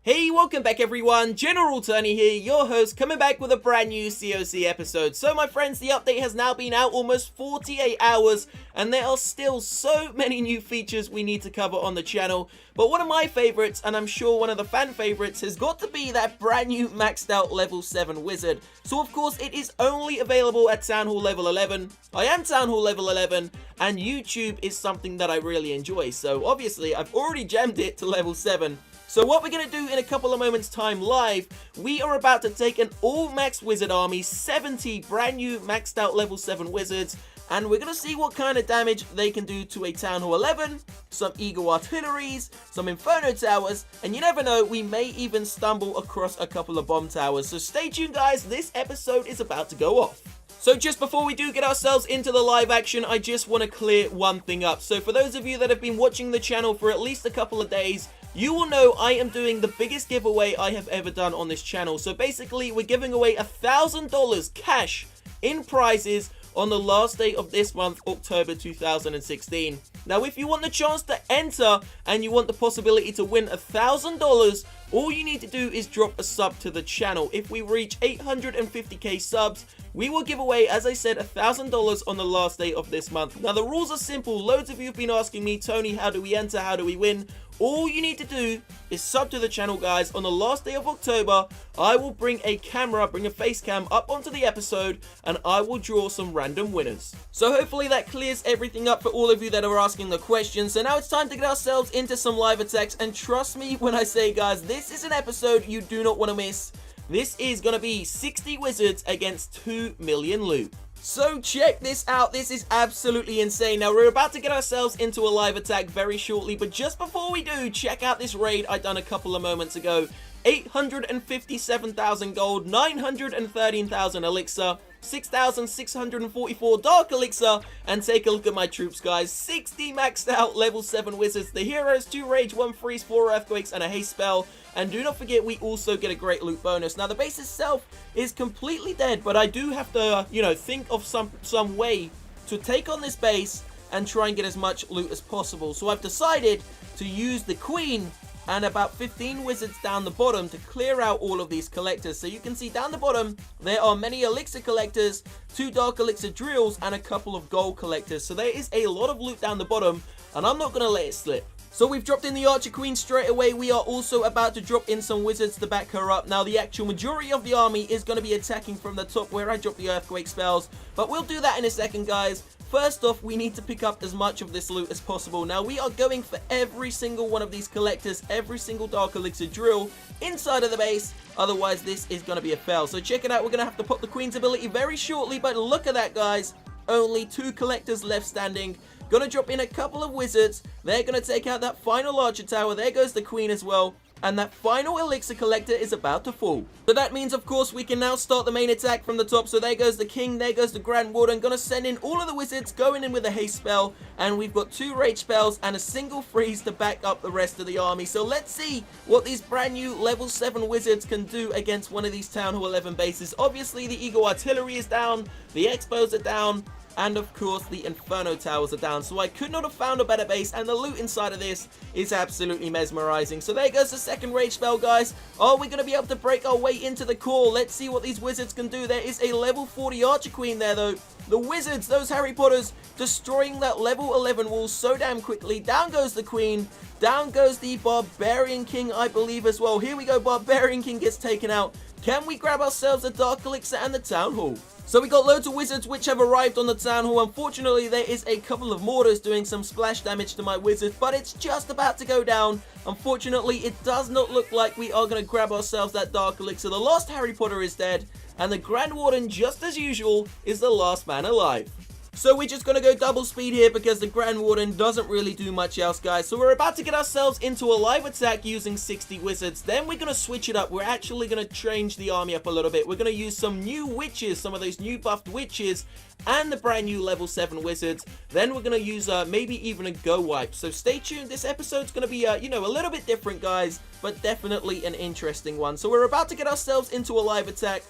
Hey, welcome back everyone, General Tony here, your host, coming back with a brand new COC episode. So my friends, the update has now been out almost 48 hours, and there are still so many new features we need to cover on the channel. But one of my favorites, and I'm sure one of the fan favorites, has got to be that brand new maxed out level 7 wizard. So of course, it is only available at Town Hall level 11. I am Town Hall level 11, and YouTube is something that I really enjoy. So obviously, I've already gemmed it to level 7. So what we're going to do in a couple of moments time live, we are about to take an all max wizard army, 70 brand new maxed out level 7 wizards, and we're going to see what kind of damage they can do to a Town Hall 11, some Eagle artilleries, some Inferno towers, and you never know, we may even stumble across a couple of bomb towers. So stay tuned guys, this episode is about to go off. So just before we do get ourselves into the live action, I just want to clear one thing up. So for those of you that have been watching the channel for at least a couple of days, you will know I am doing the biggest giveaway I have ever done on this channel. So basically, we're giving away $1,000 cash in prizes on the last day of this month, October 2016. Now, if you want the chance to enter and you want the possibility to win $1,000, all you need to do is drop a sub to the channel. If we reach 850k subs, we will give away, as I said, $1,000 on the last day of this month. Now, the rules are simple. Loads of you have been asking me, Tony, how do we enter? How do we win? All you need to do is sub to the channel, guys. On the last day of October, I will bring a face cam up onto the episode, and I will draw some random winners. So hopefully that clears everything up for all of you that are asking the questions. So now it's time to get ourselves into some live attacks, and trust me when I say, guys, this is an episode you do not want to miss. This is going to be 60 wizards against 2 million loot. So check this out, this is absolutely insane. Now we're about to get ourselves into a live attack very shortly, but just before we do, check out this raid I done a couple of moments ago. 857,000 gold, 913,000 elixir, 6,644 dark elixir, and take a look at my troops, guys. 60 maxed out level 7 wizards, the heroes, 2 rage, 1 freeze, 4 earthquakes, and a haste spell. And do not forget, we also get a great loot bonus. Now the base itself is completely dead, but I do have to, think of some way to take on this base and try and get as much loot as possible. So I've decided to use the queen and about 15 wizards down the bottom to clear out all of these collectors. So you can see down the bottom, there are many elixir collectors, 2 dark elixir drills, and a couple of gold collectors. So there is a lot of loot down the bottom, and I'm not going to let it slip. So we've dropped in the Archer Queen straight away. We are also about to drop in some wizards to back her up. Now the actual majority of the army is going to be attacking from the top where I drop the earthquake spells, but we'll do that in a second, guys. First off, we need to pick up as much of this loot as possible. Now, we are going for every single one of these collectors, every single dark elixir drill inside of the base. Otherwise, this is going to be a fail. So check it out. We're going to have to pop the Queen's ability very shortly, but look at that, guys. Only 2 collectors left standing. Gonna drop in a couple of wizards. They're gonna take out that final archer tower. There goes the queen as well. And that final elixir collector is about to fall. So that means, of course, we can now start the main attack from the top. So there goes the king, there goes the grand warden. Gonna send in all of the wizards, going in with a haste spell. And we've got 2 rage spells and a single freeze to back up the rest of the army. So let's see what these brand new level 7 wizards can do against one of these Town Hall 11 bases. Obviously, the Eagle artillery is down, the expos are down, and of course the Inferno towers are down. So I could not have found a better base, and the loot inside of this is absolutely mesmerizing. So there goes the second rage spell, guys. Are we going to be able to break our way into the core? Let's see what these wizards can do. There is a level 40 Archer Queen there though. The wizards, those Harry Potters, destroying that level 11 wall so damn quickly. Down goes the queen. Down goes the Barbarian King, I believe, as well. Here we go, Barbarian King gets taken out. Can we grab ourselves a Dark Elixir and the Town Hall? So we got loads of wizards which have arrived on the Town Hall. Unfortunately, there is a couple of mortars doing some splash damage to my wizards, but it's just about to go down. Unfortunately, it does not look like we are going to grab ourselves that Dark Elixir. The last Harry Potter is dead, and the Grand Warden, just as usual, is the last man alive. So we're just going to go double speed here because the Grand Warden doesn't really do much else, guys. So we're about to get ourselves into a live attack using 60 wizards. Then we're going to switch it up. We're actually going to change the army up a little bit. We're going to use some new witches, some of those new buffed witches, and the brand new level 7 wizards. Then we're going to use maybe even a go wipe. So stay tuned. This episode's going to be, a little bit different, guys, but definitely an interesting one. So we're about to get ourselves into a live attack.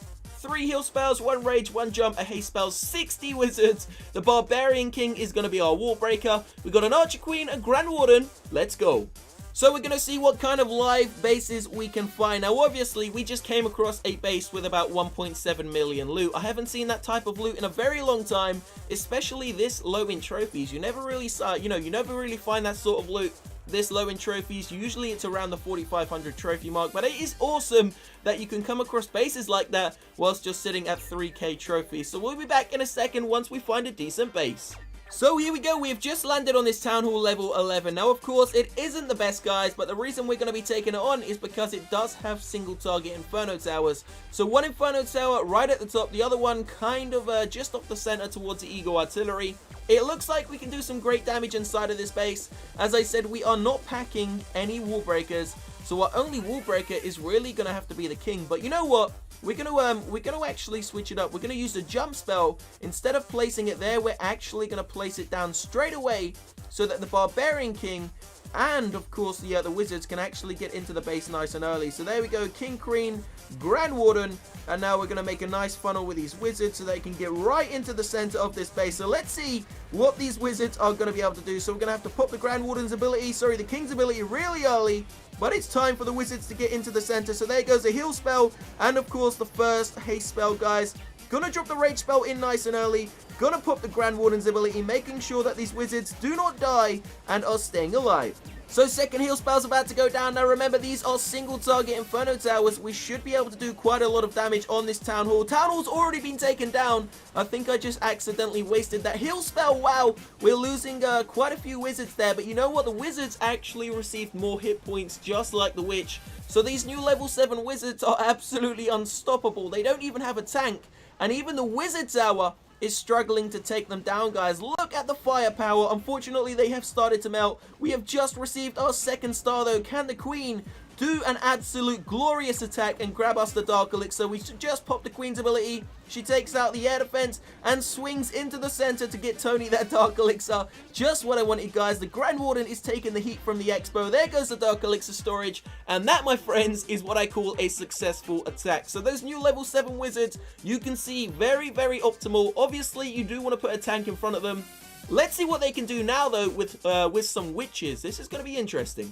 3 heal spells, 1 rage, 1 jump, a haste spell, 60 wizards. The Barbarian King is going to be our wall breaker. We've got an Archer Queen, a Grand Warden. Let's go. So we're going to see what kind of live bases we can find. Now obviously we just came across a base with about 1.7 million loot. I haven't seen that type of loot in a very long time, especially this low in trophies. You never really saw, you never really find that sort of loot this low in trophies. Usually it's around the 4,500 trophy mark, but it is awesome that you can come across bases like that whilst just sitting at 3k trophies. So we'll be back in a second once we find a decent base. So here we go, we've just landed on this Town Hall level 11. Now, of course, it isn't the best, guys, but the reason we're going to be taking it on is because it does have single target Inferno Towers. So one Inferno Tower right at the top, the other one kind of just off the center towards the Eagle Artillery. It looks like we can do some great damage inside of this base. As I said, we are not packing any wall breakers, so our only wall breaker is really going to have to be the king. But you know what? We're gonna actually switch it up. We're gonna use the jump spell. Instead of placing it there, we're actually gonna place it down straight away so that the Barbarian King and of course the wizards can actually get into the base nice and early. So there we go, King, Queen, Grand Warden, and now we're gonna make a nice funnel with these wizards so they can get right into the center of this base. So let's see what these wizards are gonna be able to do. So we're gonna have to pop the Grand Warden's ability, the King's ability really early. But it's time for the wizards to get into the center. So there goes a heal spell and of course the first haste spell, guys. Gonna drop the rage spell in nice and early. Gonna pop the Grand Warden's ability, making sure that these wizards do not die and are staying alive. So second heal spell's about to go down. Now remember, these are single target Inferno Towers. We should be able to do quite a lot of damage on this Town Hall. Town Hall's already been taken down. I think I just accidentally wasted that heal spell. Wow, we're losing quite a few wizards there. But you know what? The wizards actually received more hit points just like the witch. So these new level 7 wizards are absolutely unstoppable. They don't even have a tank. And even the wizard tower is struggling to take them down, guys. Look at the firepower. Unfortunately, they have started to melt. We have just received our second star, though. Can the Queen do an absolute glorious attack and grab us the Dark Elixir? We should just pop the Queen's ability. She takes out the air defense and swings into the center to get Tony that Dark Elixir. Just what I wanted, guys. The Grand Warden is taking the heat from the Expo. There goes the Dark Elixir storage. And that, my friends, is what I call a successful attack. So those new level 7 wizards, you can see very, very optimal. Obviously, you do want to put a tank in front of them. Let's see what they can do now, though, with some witches. This is going to be interesting.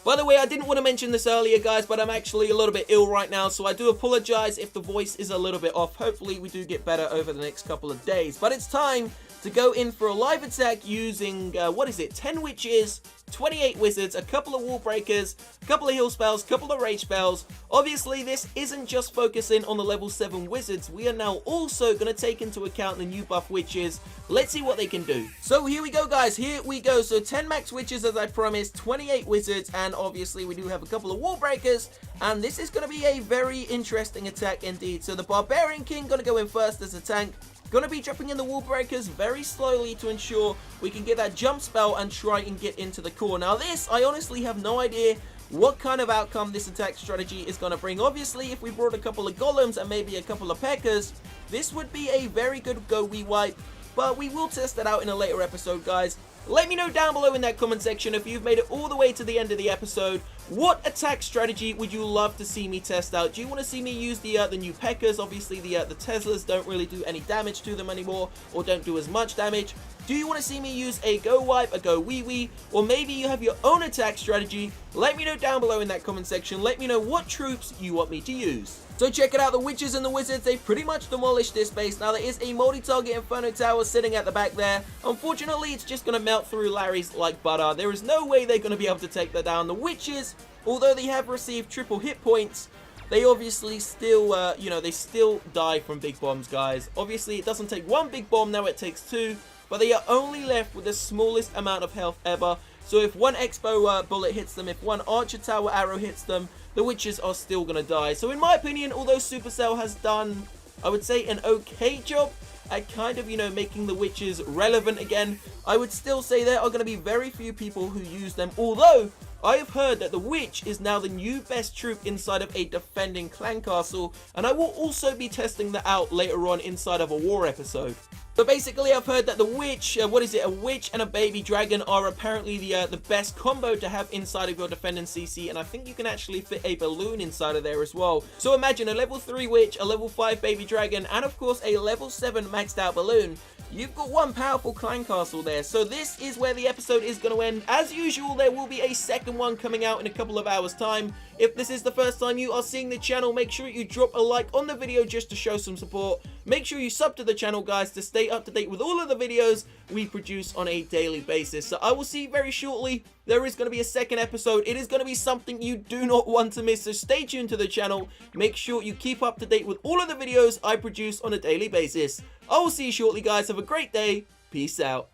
By the way, I didn't want to mention this earlier, guys, but I'm actually a little bit ill right now, so I do apologize if the voice is a little bit off. Hopefully, we do get better over the next couple of days. But it's time to go in for a live attack using, 10 witches, 28 wizards, a couple of wall breakers, a couple of heal spells, a couple of rage spells. Obviously, this isn't just focusing on the level 7 wizards. We are now also going to take into account the new buff witches. Let's see what they can do. So here we go, guys. Here we go. So 10 max witches, as I promised, 28 wizards, and obviously we do have a couple of wall breakers. And this is going to be a very interesting attack indeed. So the Barbarian King going to go in first as a tank. Gonna be dropping in the wall breakers very slowly to ensure we can get that jump spell and try and get into the core. Now this, I honestly have no idea what kind of outcome this attack strategy is going to bring. Obviously, if we brought a couple of golems and maybe a couple of P.E.K.K.A.s, this would be a very good go-wee wipe. But we will test that out in a later episode, guys. Let me know down below in that comment section if you've made it all the way to the end of the episode. What attack strategy would you love to see me test out? Do you want to see me use the new P.E.K.K.A.s? Obviously, the Teslas don't really do any damage to them anymore, or don't do as much damage. Do you want to see me use a go wipe, a go wee wee, or maybe you have your own attack strategy? Let me know down below in that comment section. Let me know what troops you want me to use. So check it out, the witches and the wizards, they pretty much demolished this base. Now there is a multi-target Inferno Tower sitting at the back there. Unfortunately, it's just going to melt through Larry's like butter. There is no way they're going to be able to take that down. The witches, although they have received triple hit points, they obviously still, they still die from big bombs, guys. Obviously, it doesn't take one big bomb, now it takes two. But they are only left with the smallest amount of health ever. So if one Expo bullet hits them, if one Archer Tower arrow hits them, the witches are still going to die. So in my opinion, although Supercell has done, I would say, an okay job at kind of, making the witches relevant again, I would still say there are going to be very few people who use them. Although, I have heard that the witch is now the new best troop inside of a defending clan castle. And I will also be testing that out later on inside of a war episode. So basically, I've heard that the witch, a witch and a baby dragon are apparently the best combo to have inside of your defending CC, and I think you can actually fit a balloon inside of there as well. So imagine a level 3 witch, a level 5 baby dragon, and of course a level 7 maxed out balloon. You've got one powerful clan castle there, so this is where the episode is going to end. As usual, there will be a second one coming out in a couple of hours' time. If this is the first time you are seeing the channel, make sure you drop a like on the video just to show some support. Make sure you sub to the channel, guys, to stay up to date with all of the videos we produce on a daily basis. So I will see you very shortly. There is going to be a second episode. It is going to be something you do not want to miss, so stay tuned to the channel. Make sure you keep up to date with all of the videos I produce on a daily basis. I will see you shortly, guys. Have a great day. Peace out.